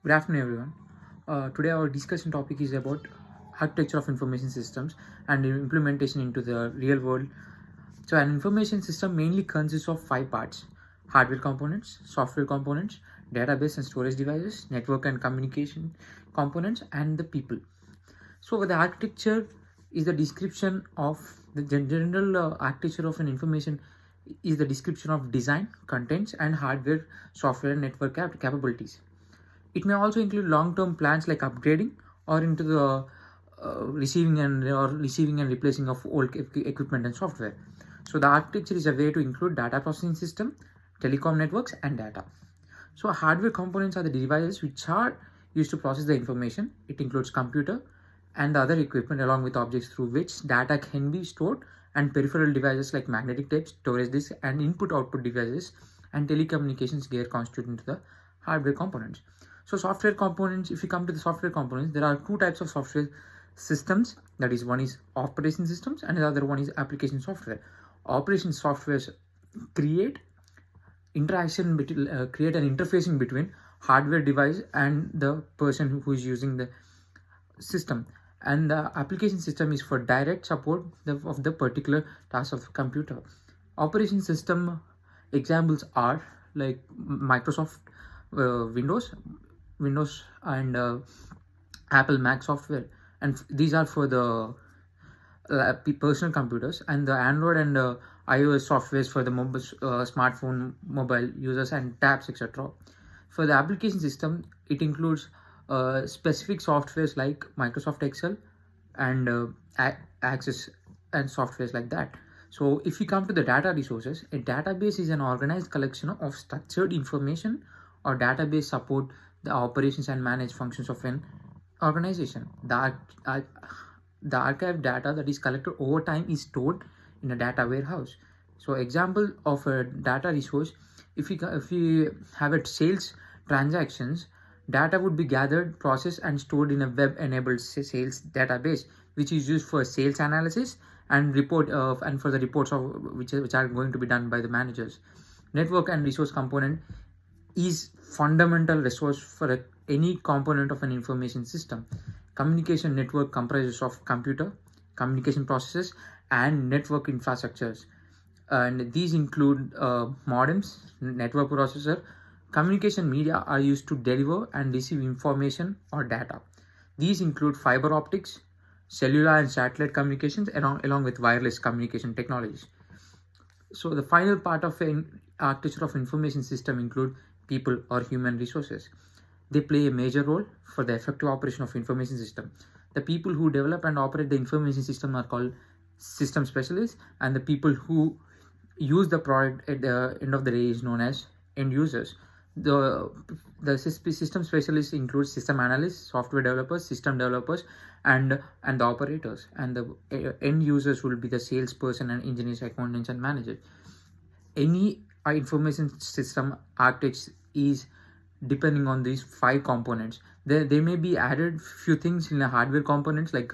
Good afternoon, everyone. Today, our discussion topic is about architecture of information systems and implementation into the real world. So, an information system mainly consists of five parts: hardware components, software components, database and storage devices, network and communication components, and the people. So, the architecture is the description of the general architecture of an information is the description of design, contents, and hardware, software, and network capabilities. It may also include long-term plans like upgrading or into the receiving and replacing of old equipment and software. So the architecture is a way to include data processing system, telecom networks, and data. So hardware components are the devices which are used to process the information. It includes computer and the other equipment along with objects through which data can be stored, and peripheral devices like magnetic tape, storage disk, and input-output devices and telecommunications gear constitute into the hardware components. So software components, if you come to the software components, there are two types of software systems. That is, one is operation systems and the other one is application software. Operation softwares create create an interfacing between hardware device and the person who is using the system, and the application system is for direct support of the particular task of the computer. Operation system examples are like Microsoft Windows and Apple Mac software, and these are for the personal computers, and the Android and iOS softwares for the smartphone mobile users and tabs, etc. For the application system, it includes specific softwares like Microsoft Excel and Access and softwares like that. So if you come to the data resources, a database is an organized collection of structured information or database support the operations and manage functions of an organization. The archived data that is collected over time is stored in a data warehouse. So example of a data resource, if we have a sales transactions, data would be gathered, processed, and stored in a web-enabled sales database, which is used for sales analysis and for the reports of which are going to be done by the managers. Network and resource component is fundamental resource for any component of an information system. Communication network comprises of computer, communication processes, and network infrastructures. And these include modems, network processor. Communication media are used to deliver and receive information or data. These include fiber optics, cellular and satellite communications, along with wireless communication technologies. So the final part of an architecture of information system include people or human resources. They play a major role for the effective operation of information system. The people who develop and operate the information system are called system specialists, and the people who use the product at the end of the day is known as end users. The system specialists include system analysts, software developers, system developers, and the operators. And the end users will be the salesperson and engineers, accountants, and managers. Any information system architecture is depending on these five components. They may be added few things in the hardware components like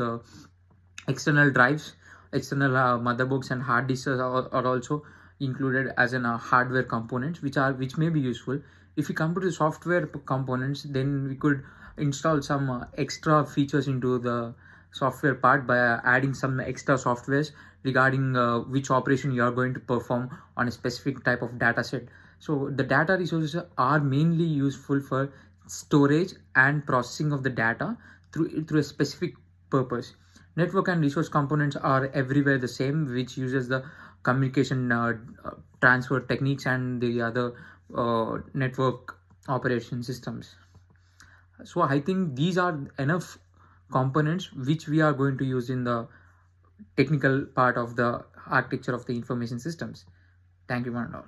external drives, external motherboards, and hard disks are also included as in hardware components, which may be useful. If we come to the software components, then we could install some extra features into the software part by adding some extra softwares regarding which operation you are going to perform on a specific type of data set. So the data resources are mainly useful for storage and processing of the data through a specific purpose. Network and resource components are everywhere the same, which uses the communication transfer techniques and the other network operation systems. So I think these are enough components which we are going to use in the technical part of the architecture of the information systems. Thank you, one and all.